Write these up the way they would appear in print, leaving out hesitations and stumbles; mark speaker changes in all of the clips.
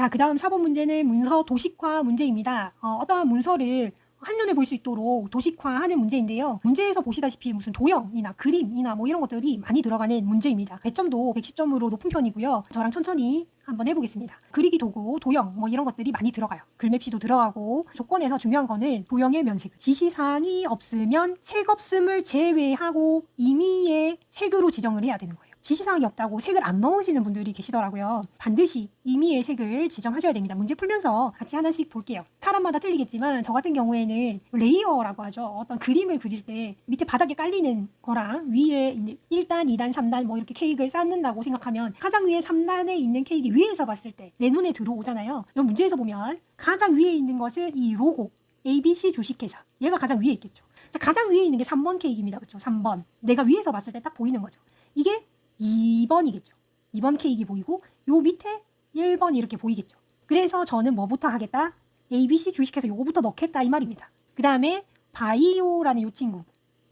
Speaker 1: 자, 그 다음 4번 문제는 문서 도식화 문제입니다. 어떠한 문서를 한눈에 볼 수 있도록 도식화하는 문제인데요. 문제에서 보시다시피 무슨 도형이나 그림이나 뭐 이런 것들이 많이 들어가는 문제입니다. 배점도 110점으로 높은 편이고요. 저랑 천천히 한번 해보겠습니다. 그리기 도구, 도형 뭐 이런 것들이 많이 들어가요. 글맵시도 들어가고 조건에서 중요한 거는 도형의 면색. 지시사항이 없으면 색 없음을 제외하고 임의의 색으로 지정을 해야 되는 거예요. 지시사항이 없다고 색을 안 넣으시는 분들이 계시더라고요. 반드시 임의의 색을 지정하셔야 됩니다. 문제 풀면서 같이 하나씩 볼게요. 사람마다 틀리겠지만 저 같은 경우에는 레이어라고 하죠. 어떤 그림을 그릴 때 밑에 바닥에 깔리는 거랑 위에 1단, 2단, 3단 뭐 이렇게 케이크를 쌓는다고 생각하면 가장 위에 3단에 있는 케이크 위에서 봤을 때 내 눈에 들어오잖아요. 이 문제에서 보면 가장 위에 있는 것은 이 로고 ABC 주식회사, 얘가 가장 위에 있겠죠. 자, 가장 위에 있는 게 3번 케이크입니다. 그렇죠? 3번. 내가 위에서 봤을 때 딱 보이는 거죠. 이게 2번이겠죠. 2번 케이크 보이고 요 밑에 1번 이렇게 보이겠죠. 그래서 저는 뭐부터 하겠다? ABC 주식회사 요거부터 넣겠다 이 말입니다. 그 다음에 바이오라는 요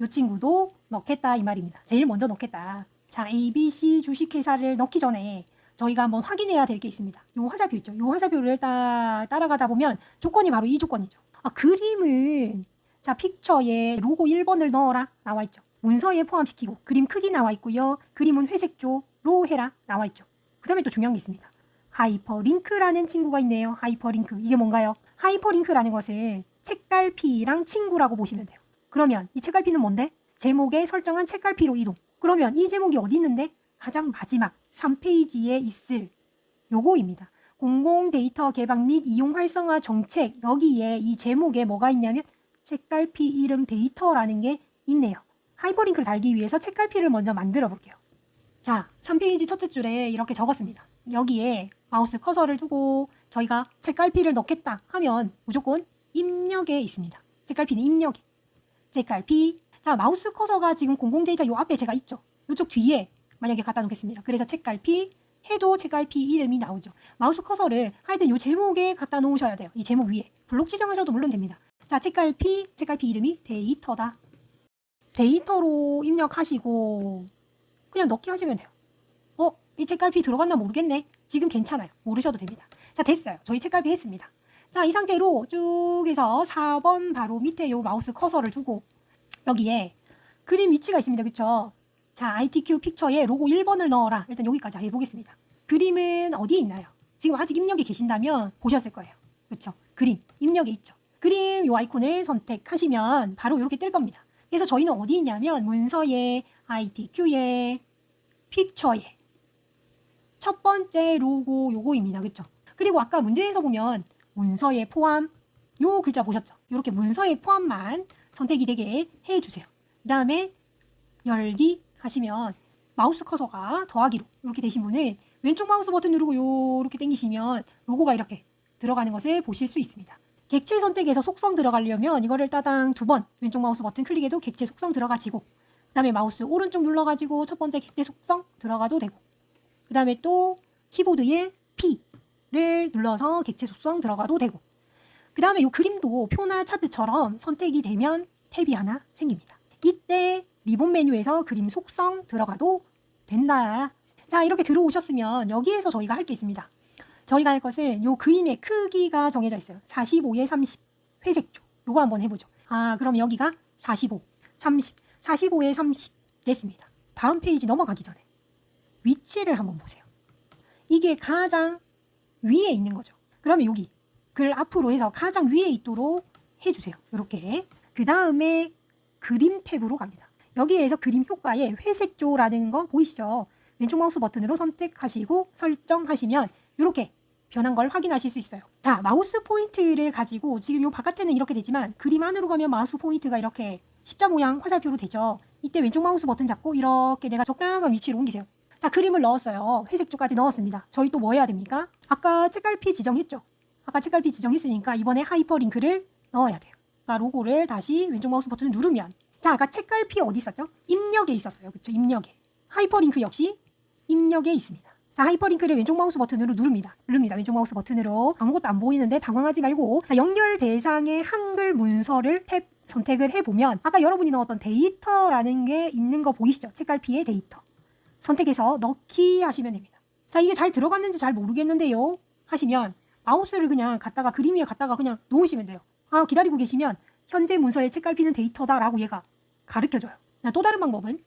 Speaker 1: 친구도 넣겠다 이 말입니다. 제일 먼저 넣겠다. 자, ABC 주식회사를 넣기 전에 저희가 한번 확인해야 될 게 있습니다. 요 화살표 있죠. 요 화살표를 따라가다 보면 조건이 바로 이 조건이죠. 그림은 자, 픽처에 로고 1번을 넣어라 나와 있죠. 문서에 포함시키고 그림 크기 나와 있고요. 그림은 회색조로 해라 나와 있죠. 그 다음에 또 중요한 게 있습니다. 하이퍼링크라는 친구가 있네요. 하이퍼링크. 이게 뭔가요? 하이퍼링크라는 것은 책갈피랑 친구라고 보시면 돼요. 그러면 이 책갈피는 뭔데? 제목에 설정한 책갈피로 이동. 그러면 이 제목이 어디 있는데? 가장 마지막 3페이지에 있을 요거입니다. 공공 데이터 개방 및 이용 활성화 정책. 여기에 이 제목에 뭐가 있냐면 책갈피 이름 데이터라는 게 있네요. 하이퍼링크를 달기 위해서 책갈피를 먼저 만들어 볼게요. 자, 3페이지 첫째 줄에 이렇게 적었습니다. 여기에 마우스 커서를 두고 저희가 책갈피를 넣겠다 하면 무조건 입력에 있습니다. 책갈피는 입력에. 책갈피. 자, 마우스 커서가 지금 공공 데이터 요 앞에 제가 있죠. 요쪽 뒤에 만약에 갖다 놓겠습니다. 그래서 책갈피 해도 책갈피 이름이 나오죠. 마우스 커서를 하여튼 요 제목에 갖다 놓으셔야 돼요. 이 제목 위에. 블록 지정하셔도 물론 됩니다. 자, 책갈피 이름이 데이터다. 데이터로 입력하시고 그냥 넣기 하시면 돼요. 이 책갈피 들어갔나 모르겠네. 지금 괜찮아요. 모르셔도 됩니다. 자, 됐어요. 저희 책갈피 했습니다. 자, 이 상태로 쭉 해서 4번 바로 밑에 요 마우스 커서를 두고 여기에 그림 위치가 있습니다. 그쵸? 자, ITQ 픽처에 로고 1번을 넣어라. 일단 여기까지 해보겠습니다. 그림은 어디에 있나요? 지금 아직 입력에 계신다면 보셨을 거예요. 그쵸? 그림, 입력에 있죠. 그림 요 아이콘을 선택하시면 바로 이렇게 뜰 겁니다. 그래서 저희는 어디 있냐면 문서에, ITQ에, 픽처에 첫 번째 로고 요거입니다. 그쵸? 그리고 아까 문제에서 보면 문서에 포함 요 글자 보셨죠? 이렇게 문서에 포함만 선택이 되게 해주세요. 그 다음에 열기 하시면 마우스 커서가 더하기로 이렇게 되신 분은 왼쪽 마우스 버튼 누르고 요렇게 당기시면 로고가 이렇게 들어가는 것을 보실 수 있습니다. 객체 선택에서 속성 들어가려면 이거를 따당 2번 왼쪽 마우스 버튼 클릭해도 객체 속성 들어가지고 그 다음에 마우스 오른쪽 눌러가지고 첫 번째 객체 속성 들어가도 되고 그 다음에 또 키보드에 P를 눌러서 객체 속성 들어가도 되고 그 다음에 이 그림도 표나 차트처럼 선택이 되면 탭이 하나 생깁니다. 이때 리본 메뉴에서 그림 속성 들어가도 된다. 자, 이렇게 들어오셨으면 여기에서 저희가 할 게 있습니다. 저희가 할 것은 이 그림의 크기가 정해져 있어요. 45에 30 회색조. 요거 한번 해보죠. 그럼 여기가 45, 30, 45에 30 됐습니다. 다음 페이지 넘어가기 전에 위치를 한번 보세요. 이게 가장 위에 있는 거죠. 그러면 여기 글 앞으로 해서 가장 위에 있도록 해주세요. 이렇게. 그 다음에 그림 탭으로 갑니다. 여기에서 그림 효과에 회색조라는 거 보이시죠? 왼쪽 마우스 버튼으로 선택하시고 설정하시면 이렇게 변한 걸 확인하실 수 있어요. 자, 마우스 포인트를 가지고 지금 요 바깥에는 이렇게 되지만 그림 안으로 가면 마우스 포인트가 이렇게 십자 모양 화살표로 되죠. 이때 왼쪽 마우스 버튼 잡고 이렇게 내가 적당한 위치로 옮기세요. 자, 그림을 넣었어요. 회색조까지 넣었습니다. 저희 또 뭐 해야 됩니까? 아까 책갈피 지정했죠? 아까 책갈피 지정했으니까 이번에 하이퍼링크를 넣어야 돼요. 그러니까 로고를 다시 왼쪽 마우스 버튼을 누르면 자, 아까 책갈피 어디 있었죠? 입력에 있었어요. 그쵸? 입력에. 하이퍼링크 역시 입력에 있습니다. 자, 하이퍼링크를 왼쪽 마우스 버튼으로 누릅니다. 왼쪽 마우스 버튼으로. 아무것도 안 보이는데 당황하지 말고 자, 연결 대상의 한글 문서를 탭 선택을 해보면 아까 여러분이 넣었던 데이터라는 게 있는 거 보이시죠? 책갈피의 데이터. 선택해서 넣기 하시면 됩니다. 자, 이게 잘 들어갔는지 잘 모르겠는데요. 하시면 마우스를 그냥 갖다가 그림 위에 갖다가 그냥 놓으시면 돼요. 기다리고 계시면 현재 문서의 책갈피는 데이터다라고 얘가 가르쳐줘요. 자, 또 다른 방법은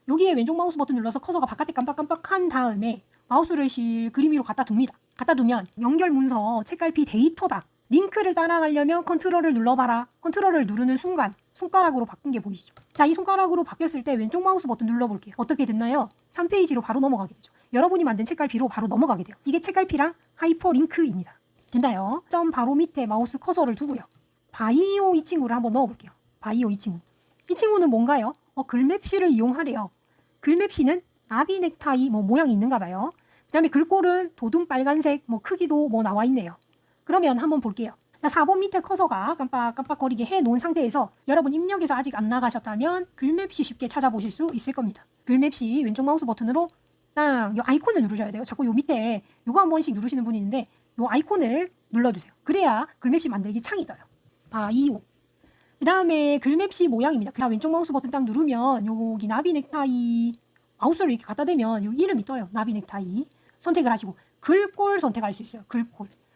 Speaker 1: 여기에 왼쪽 마우스 버튼 눌러서 커서가 바깥에 깜빡깜빡한 다음에 마우스를 그림 위로 갖다 둡니다. 갖다 두면 연결 문서 책갈피 데이터다. 링크를 따라가려면 컨트롤을 눌러봐라. 컨트롤을 누르는 순간 손가락으로 바뀐 게 보이시죠? 자, 이 손가락으로 바뀌었을 때 왼쪽 마우스 버튼 눌러볼게요. 어떻게 됐나요? 3페이지로 바로 넘어가게 되죠. 여러분이 만든 책갈피로 바로 넘어가게 돼요. 이게 책갈피랑 하이퍼링크입니다. 됐나요? 점 바로 밑에 마우스 커서를 두고요. 바이오 이 친구를 한번 넣어볼게요. 바이오 이 친구. 이 친구는 뭔가요? 글맵시를 이용하래요. 글맵시는 나비 넥타이 모양이 있는가 봐요. 그 다음에 글꼴은 도둠 빨간색 크기도 나와 있네요. 그러면 한번 볼게요. 4번 밑에 커서가 깜빡깜빡거리게 해놓은 상태에서 여러분 입력에서 아직 안 나가셨다면 글맵시 쉽게 찾아보실 수 있을 겁니다. 글맵시 왼쪽 마우스 버튼으로 딱 이 아이콘을 누르셔야 돼요. 자꾸 요 밑에 요거 한 번씩 누르시는 분이 있는데 요 아이콘을 눌러주세요. 그래야 글맵시 만들기 창이 떠요. 바이오. 그 다음에 글맵시 모양입니다. 그냥 왼쪽 마우스 버튼 딱 누르면 여기 나비 넥타이 마우스를 이렇게 갖다 대면 요 이름이 떠요. 나비 넥타이 선택을 하시고 글꼴 선택할 수 있어요.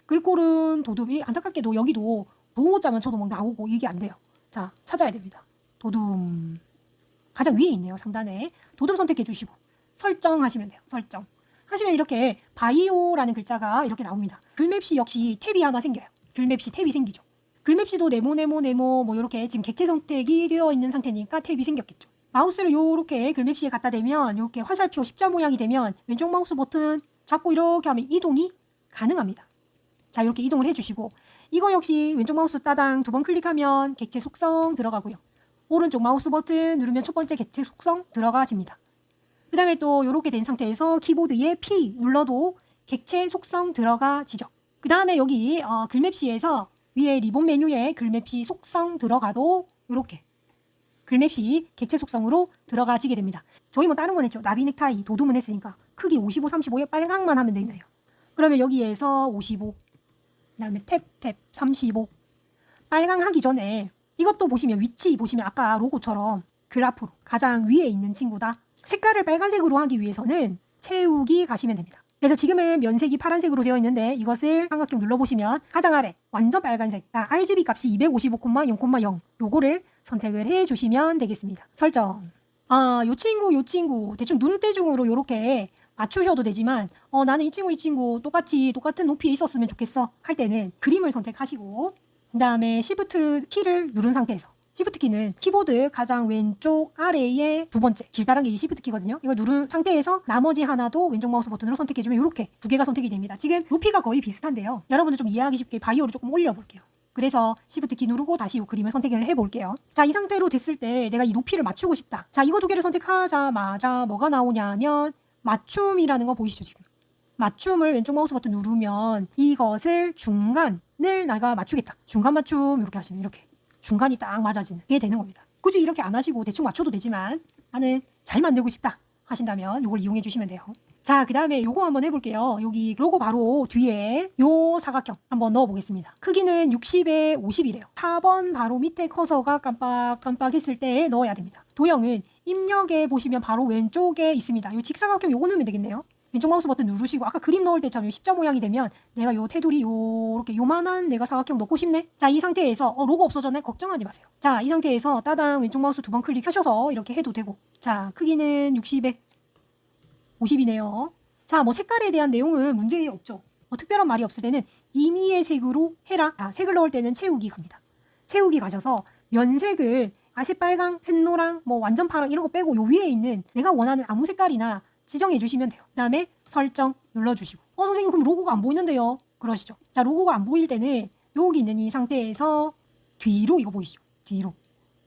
Speaker 1: 글꼴은 도둠이 안타깝게도 여기도 도자만 쳐도 나오고 이게 안 돼요. 자, 찾아야 됩니다. 도둠 가장 위에 있네요. 상단에 도둠 선택해 주시고 설정하시면 돼요. 설정 하시면 이렇게 바이오라는 글자가 이렇게 나옵니다. 글맵시 역시 탭이 하나 생겨요. 글맵시 탭이 생기죠. 글맵시도 네모 이렇게 지금 객체 선택이 되어 있는 상태니까 탭이 생겼겠죠. 마우스를 이렇게 글맵시에 갖다 대면 이렇게 화살표 십자 모양이 되면 왼쪽 마우스 버튼 잡고 이렇게 하면 이동이 가능합니다. 자, 이렇게 이동을 해주시고 이거 역시 왼쪽 마우스 따당 2번 클릭하면 객체 속성 들어가고요. 오른쪽 마우스 버튼 누르면 첫 번째 객체 속성 들어가집니다. 그 다음에 또 이렇게 된 상태에서 키보드에 P 눌러도 객체 속성 들어가지죠. 그 다음에 여기 글맵시에서 위에 리본 메뉴에 글맵시 속성 들어가도 이렇게 글맵시 객체 속성으로 들어가지게 됩니다. 저희 다른 건 했죠. 나비 넥타이 도둠은 했으니까 크기 55, 35에 빨강만 하면 되나요? 그러면 여기에서 55 그다음에 탭 35 빨강 하기 전에 이것도 보시면 위치 보시면 아까 로고처럼 그래프로 가장 위에 있는 친구다. 색깔을 빨간색으로 하기 위해서는 채우기 가시면 됩니다. 그래서 지금은 면색이 파란색으로 되어 있는데 이것을 삼각형 눌러보시면 가장 아래 완전 빨간색 RGB 값이 255,0,0,0 요거를 선택을 해주시면 되겠습니다. 설정. 요 친구 대충 눈대중으로 요렇게 맞추셔도 되지만 나는 이 친구 똑같은 높이에 있었으면 좋겠어 할 때는 그림을 선택하시고 그 다음에 Shift 키를 누른 상태에서 Shift 키는 키보드 가장 왼쪽 아래에 두 번째 길다란 게 이 Shift 키거든요. 이거 누른 상태에서 나머지 하나도 왼쪽 마우스 버튼으로 선택해주면 이렇게 두 개가 선택이 됩니다. 지금 높이가 거의 비슷한데요. 여러분들 좀 이해하기 쉽게 바이오를 조금 올려볼게요. 그래서 Shift 키 누르고 다시 이 그림을 선택을 해볼게요. 자, 이 상태로 됐을 때 내가 이 높이를 맞추고 싶다. 자, 이거 두 개를 선택하자마자 뭐가 나오냐면 맞춤이라는 거 보이시죠 지금? 맞춤을 왼쪽 마우스 버튼 누르면 이것을 중간을 내가 맞추겠다. 중간 맞춤 이렇게 하시면 이렇게 중간이 딱 맞아지는 게 되는 겁니다. 굳이 이렇게 안 하시고 대충 맞춰도 되지만 나는 잘 만들고 싶다 하신다면 이걸 이용해 주시면 돼요. 자, 그 다음에 요거 한번 해볼게요. 여기 로고 바로 뒤에 요 사각형 한번 넣어보겠습니다. 크기는 60에 50이래요. 4번 바로 밑에 커서가 깜빡깜빡 했을 때 넣어야 됩니다. 도형은 입력에 보시면 바로 왼쪽에 있습니다. 요 직사각형 요거 넣으면 되겠네요. 왼쪽 마우스 버튼 누르시고 아까 그림 넣을 때처럼 요 십자 모양이 되면 내가 요 테두리 요렇게 요만한 내가 사각형 넣고 싶네. 자, 이 상태에서 로고 없어졌네? 걱정하지 마세요. 자, 이 상태에서 따당 왼쪽 마우스 2번 클릭하셔서 이렇게 해도 되고 자, 크기는 60에 50이네요. 자, 색깔에 대한 내용은 문제 없죠. 특별한 말이 없을 때는 임의의 색으로 해라. 색을 넣을 때는 채우기 갑니다. 채우기 가셔서 면색을 새빨강, 샛노랑, 완전 파랑 이런 거 빼고 요 위에 있는 내가 원하는 아무 색깔이나 지정해 주시면 돼요. 그 다음에 설정 눌러주시고 선생님 그럼 로고가 안 보이는데요? 그러시죠. 자, 로고가 안 보일 때는 여기 있는 이 상태에서 뒤로 이거 보이시죠?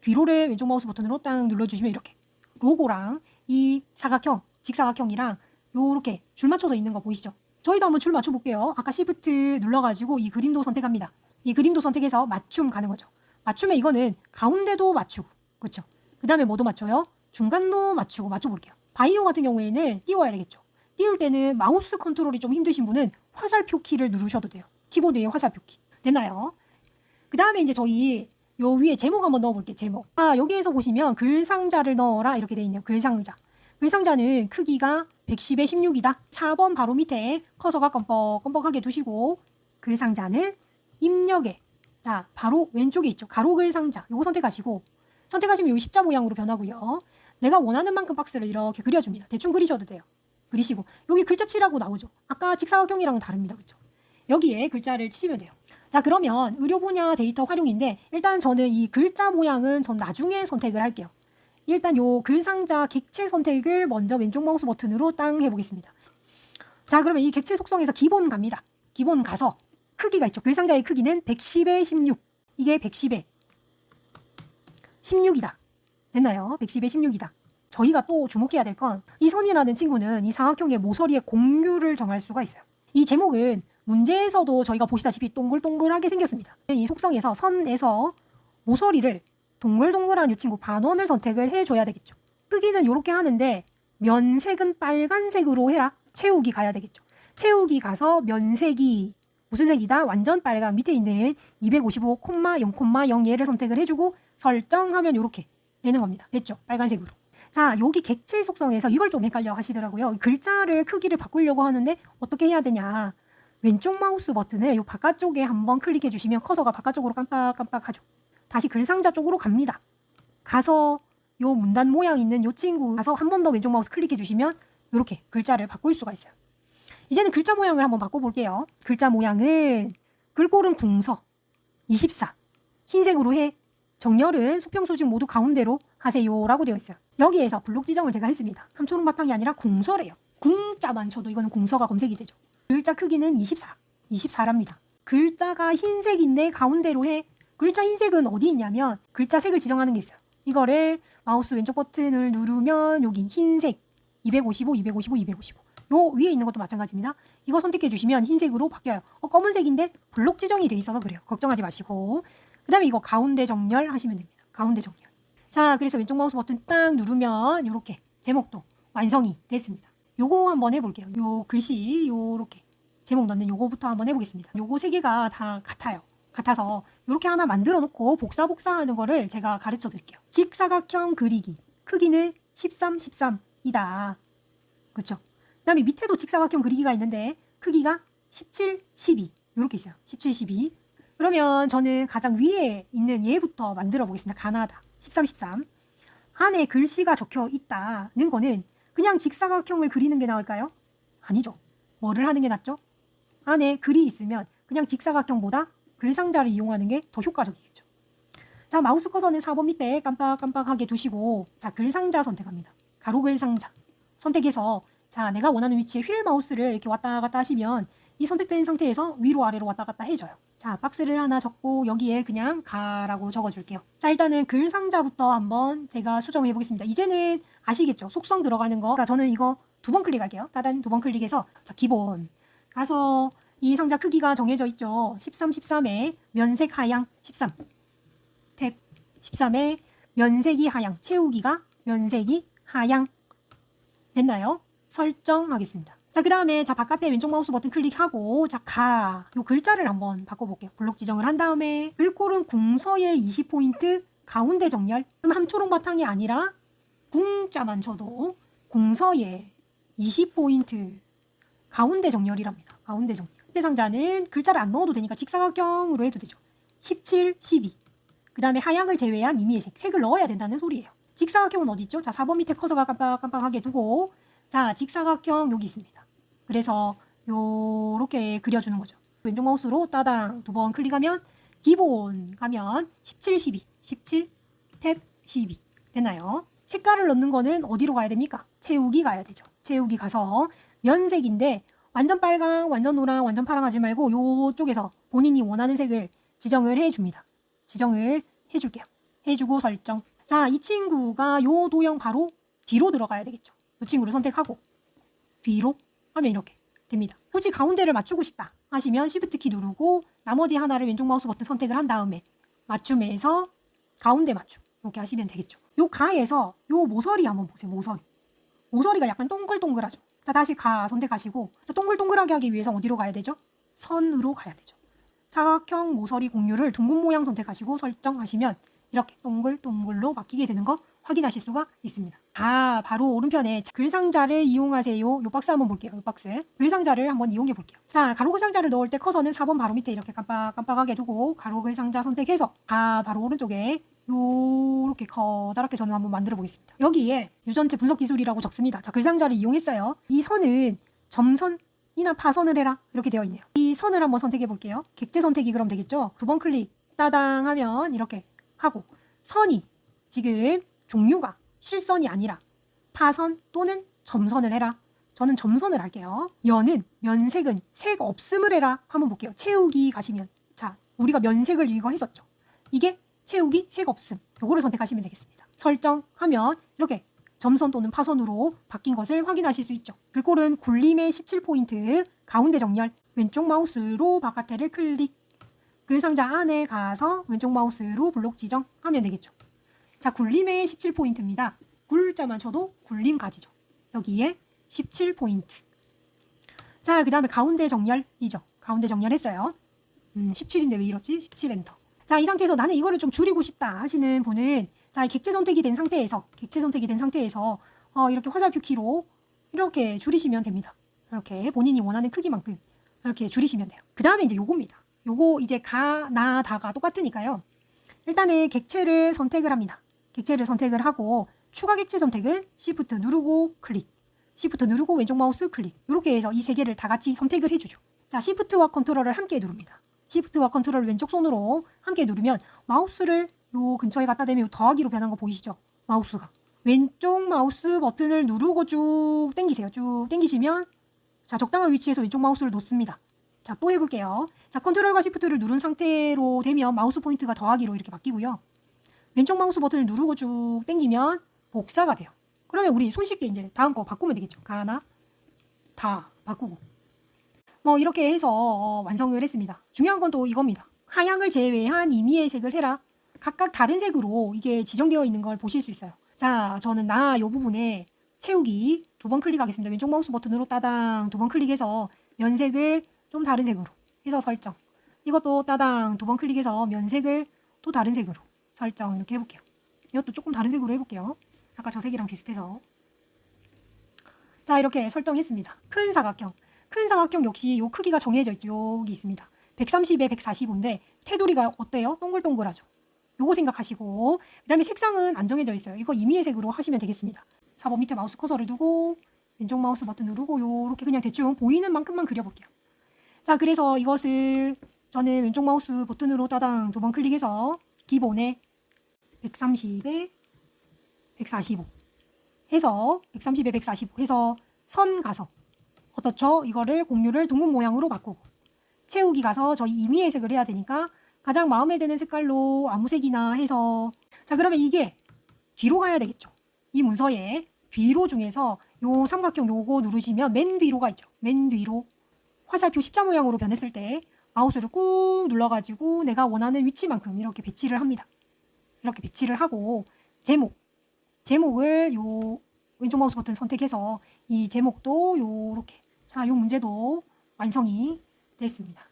Speaker 1: 뒤로를 왼쪽 마우스 버튼으로 딱 눌러주시면 이렇게 로고랑 이 사각형 직사각형이랑 요렇게 줄 맞춰서 있는 거 보이시죠? 저희도 한번 줄 맞춰 볼게요. 아까 Shift 눌러가지고 이 그림도 선택합니다. 이 그림도 선택해서 맞춤 가는 거죠. 맞춤에 이거는 가운데도 맞추고 그렇죠? 그 다음에 뭐도 맞춰요? 중간도 맞추고 맞춰볼게요. 바이오 같은 경우에는 띄워야 되겠죠. 띄울 때는 마우스 컨트롤이 좀 힘드신 분은 화살표 키를 누르셔도 돼요. 키보드에 화살표 키. 됐나요? 그 다음에 이제 저희 요 위에 제목 한번 넣어볼게요. 제목. 여기에서 보시면 글상자를 넣어라 이렇게 돼 있네요. 글상자. 글상자는 크기가 110에 16이다. 4번 바로 밑에 커서가 껌뻑껌뻑하게 두시고 글상자는 입력에 자 바로 왼쪽에 있죠. 가로 글상자 요거 선택하시고 선택하시면 여기 십자 모양으로 변하고요. 내가 원하는 만큼 박스를 이렇게 그려줍니다. 대충 그리셔도 돼요. 그리시고 여기 글자 치라고 나오죠. 아까 직사각형이랑은 다릅니다. 그렇죠? 여기에 글자를 치시면 돼요. 자 그러면 의료 분야 데이터 활용인데 일단 저는 이 글자 모양은 전 나중에 선택을 할게요. 일단 요 글상자 객체 선택을 먼저 왼쪽 마우스 버튼으로 땅 해보겠습니다. 자 그러면 이 객체 속성에서 기본 갑니다. 기본 가서 크기가 있죠. 글상자의 크기는 110에 16 이게 110에 16이다. 됐나요? 110에 16이다. 저희가 또 주목해야 될 건 이 선이라는 친구는 이 사각형의 모서리의 공유를 정할 수가 있어요. 이 제목은 문제에서도 저희가 보시다시피 동글동글하게 생겼습니다. 이 속성에서 선에서 모서리를 동글동글한 이 친구 반원을 선택을 해줘야 되겠죠. 크기는 이렇게 하는데 면색은 빨간색으로 해라. 채우기 가야 되겠죠. 채우기 가서 면색이 무슨 색이다? 완전 빨강 밑에 있는 255,0,0 얘를 선택을 해주고 설정하면 이렇게 되는 겁니다. 됐죠? 빨간색으로. 자 여기 객체 속성에서 이걸 좀 헷갈려 하시더라고요. 글자를 크기를 바꾸려고 하는데 어떻게 해야 되냐. 왼쪽 마우스 버튼을 이 바깥쪽에 한번 클릭해 주시면 커서가 바깥쪽으로 깜빡깜빡하죠. 다시 글상자 쪽으로 갑니다. 가서 요 문단 모양 있는 요 친구 가서 한 번 더 왼쪽 마우스 클릭해 주시면 이렇게 글자를 바꿀 수가 있어요. 이제는 글자 모양을 한번 바꿔볼게요. 글자 모양은 글꼴은 궁서 24 흰색으로 해 정렬은 수평수직 모두 가운데로 하세요 라고 되어 있어요. 여기에서 블록 지정을 제가 했습니다. 함초록 바탕이 아니라 궁서래요. 궁자만 쳐도 이거는 궁서가 검색이 되죠. 글자 크기는 24랍니다. 글자가 흰색인데 가운데로 해 글자 흰색은 어디 있냐면 글자 색을 지정하는 게 있어요. 이거를 마우스 왼쪽 버튼을 누르면 여기 흰색 255, 255, 255 요 위에 있는 것도 마찬가지입니다. 이거 선택해 주시면 흰색으로 바뀌어요. 검은색인데 블록 지정이 돼 있어서 그래요. 걱정하지 마시고 그 다음에 이거 가운데 정렬 하시면 됩니다. 가운데 정렬. 자 그래서 왼쪽 마우스 버튼 딱 누르면 이렇게 제목도 완성이 됐습니다. 요거 한번 해볼게요. 요 글씨 요렇게 제목 넣는 요거부터 한번 해보겠습니다. 요거 세 개가 다 같아요. 같아서 이렇게 하나 만들어 놓고 복사하는 거를 제가 가르쳐 드릴게요. 직사각형 그리기 크기는 13, 13이다. 그렇죠? 그 다음에 밑에도 직사각형 그리기가 있는데 크기가 17, 12 이렇게 있어요. 17, 12 그러면 저는 가장 위에 있는 얘부터 만들어 보겠습니다. 가나다 13, 13 안에 글씨가 적혀 있다는 거는 그냥 직사각형을 그리는 게 나을까요? 아니죠. 뭐를 하는 게 낫죠? 안에 글이 있으면 그냥 직사각형보다 글상자를 이용하는 게 더 효과적이겠죠. 자 마우스 커서는 4번 밑에 깜빡깜빡하게 두시고 자 글상자 선택합니다. 가로 글상자 선택해서 자 내가 원하는 위치에 휠 마우스를 이렇게 왔다 갔다 하시면 이 선택된 상태에서 위로 아래로 왔다 갔다 해줘요. 자 박스를 하나 적고 여기에 그냥 가라고 적어줄게요. 자 일단은 글상자부터 한번 제가 수정해 보겠습니다. 이제는 아시겠죠? 속성 들어가는 거. 그러니까 저는 이거 2번 클릭할게요. 따단 2번 클릭해서 자 기본 가서 이 상자 크기가 정해져 있죠. 13, 13에 면색 하향 13 탭 13에 면색이 하향 채우기가 면색이 하향 됐나요? 설정하겠습니다. 자 그 다음에 자 바깥에 왼쪽 마우스 버튼 클릭하고 자 가 요 글자를 한번 바꿔볼게요. 블록 지정을 한 다음에 글꼴은 궁서의 20포인트 가운데 정렬 그럼 함초록 바탕이 아니라 궁자만 쳐도 궁서의 20포인트 가운데 정렬이랍니다. 가운데 정렬 상자는 글자를 안 넣어도 되니까 직사각형으로 해도 되죠. 17, 12 그 다음에 하향을 제외한 임의의 색을 넣어야 된다는 소리예요. 직사각형은 어디 있죠? 자 4번 밑에 커서가 깜빡깜빡하게 두고 자 직사각형 여기 있습니다. 그래서 요렇게 그려주는 거죠. 왼쪽 마우스로 따당 2번 클릭하면 기본 가면 17, 12 17 탭 12 됐나요? 색깔을 넣는 거는 어디로 가야 됩니까? 채우기 가야 되죠. 채우기 가서 면색인데 완전 빨강, 완전 노랑, 완전 파랑 하지 말고 요쪽에서 본인이 원하는 색을 지정을 해줍니다. 지정을 해줄게요. 해주고 설정. 자, 이 친구가 요 도형 바로 뒤로 들어가야 되겠죠. 이 친구를 선택하고 뒤로 하면 이렇게 됩니다. 굳이 가운데를 맞추고 싶다 하시면 Shift 키 누르고 나머지 하나를 왼쪽 마우스 버튼 선택을 한 다음에 맞춤에서 가운데 맞춤 이렇게 하시면 되겠죠. 요 가에서 요 모서리 한번 보세요. 모서리가 약간 동글동글하죠. 자 다시 가 선택하시고 자, 동글동글하게 하기 위해서 어디로 가야 되죠? 선으로 가야 되죠. 사각형 모서리 공유를 둥근 모양 선택하시고 설정하시면 이렇게 동글동글로 바뀌게 되는 거 확인하실 수가 있습니다. 바로 오른편에 글상자를 이용하세요. 요 박스 한번 볼게요. 요 박스. 글상자를 한번 이용해 볼게요. 자, 가로 글상자를 넣을 때 커서는 4번 바로 밑에 이렇게 깜빡깜빡하게 두고 가로 글상자 선택해서 바로 오른쪽에 요렇게 커다랗게 저는 한번 만들어 보겠습니다. 여기에 유전체 분석 기술이라고 적습니다. 자, 글상자를 이용했어요. 이 선은 점선이나 파선을 해라 이렇게 되어 있네요. 이 선을 한번 선택해 볼게요. 객체 선택이 그럼 되겠죠. 2번 클릭 따당 하면 이렇게 하고 선이 지금 종류가 실선이 아니라 파선 또는 점선을 해라. 저는 점선을 할게요. 면색은 색 없음을 해라. 한번 볼게요. 채우기 가시면 자, 우리가 면색을 이거 했었죠. 이게 채우기 색 없음. 요거를 선택하시면 되겠습니다. 설정하면 이렇게 점선 또는 파선으로 바뀐 것을 확인하실 수 있죠. 글꼴은 굴림의 17포인트 가운데 정렬 왼쪽 마우스로 바깥에를 클릭 글상자 안에 가서 왼쪽 마우스로 블록 지정하면 되겠죠. 자, 굴림의 17포인트입니다. 굴자만 쳐도 굴림가지죠. 여기에 17포인트. 자, 그 다음에 가운데 정렬이죠. 가운데 정렬했어요. 17인데 왜 이렇지? 17 엔터. 자, 이 상태에서 나는 이거를 좀 줄이고 싶다 하시는 분은 자, 객체 선택이 된 상태에서 이렇게 화살표 키로 이렇게 줄이시면 됩니다. 이렇게 본인이 원하는 크기만큼 이렇게 줄이시면 돼요. 그 다음에 이제 요겁니다. 요거 이제 다가 똑같으니까요. 일단은 객체를 선택을 합니다. 객체를 선택을 하고 추가 객체 선택은 Shift 누르고 클릭, Shift 누르고 왼쪽 마우스 클릭 이렇게 해서 이 세 개를 다 같이 선택을 해주죠. 자, Shift와 컨트롤을 함께 누릅니다. Shift와 컨트롤을 왼쪽 손으로 함께 누르면 마우스를 요 근처에 갖다 대면 요 더하기로 변한 거 보이시죠? 마우스가 왼쪽 마우스 버튼을 누르고 쭉 당기세요. 쭉 당기시면 자, 적당한 위치에서 왼쪽 마우스를 놓습니다. 자, 또 해볼게요. 자, 컨트롤과 Shift를 누른 상태로 되면 마우스 포인트가 더하기로 이렇게 바뀌고요. 왼쪽 마우스 버튼을 누르고 쭉 당기면 복사가 돼요. 그러면 우리 손쉽게 이제 다음 거 바꾸면 되겠죠. 가나 다 바꾸고 뭐 이렇게 해서 완성을 했습니다. 중요한 건 또 이겁니다. 하향을 제외한 임의의 색을 해라. 각각 다른 색으로 이게 지정되어 있는 걸 보실 수 있어요. 자, 저는 요 부분에 채우기 2번 클릭하겠습니다. 왼쪽 마우스 버튼으로 따당 2번 클릭해서 면색을 좀 다른 색으로 해서 설정. 이것도 따당 2번 클릭해서 면색을 또 다른 색으로 설정 이렇게 해볼게요. 이것도 조금 다른 색으로 해볼게요. 아까 저 색이랑 비슷해서. 자, 이렇게 설정했습니다. 큰 사각형 역시 요 크기가 정해져 있죠. 여기 있습니다. 130에 145인데 테두리가 어때요? 동글동글하죠. 요거 생각하시고 그 다음에 색상은 안 정해져 있어요. 이거 임의의 색으로 하시면 되겠습니다. 4번 밑에 마우스 커서를 두고 왼쪽 마우스 버튼 누르고 요렇게 그냥 대충 보이는 만큼만 그려볼게요. 자, 그래서 이것을 저는 왼쪽 마우스 버튼으로 따당 2번 클릭해서 기본에 130에 145 해서 130에 145 해서 선 가서 어떻죠? 이거를 공유를 둥근 모양으로 바꾸고 채우기 가서 저희 임의의 색을 해야 되니까 가장 마음에 드는 색깔로 아무 색이나 해서 자, 그러면 이게 뒤로 가야 되겠죠. 이 문서에 뒤로 중에서 요 삼각형 요거 누르시면 맨 뒤로가 있죠. 맨 뒤로 화살표 십자 모양으로 변했을 때 마우스를 꾹 눌러가지고 내가 원하는 위치만큼 이렇게 배치를 합니다. 이렇게 배치를 하고 제목을 요 왼쪽 마우스 버튼 선택해서 이 제목도 요렇게 자, 요 문제도 완성이 됐습니다.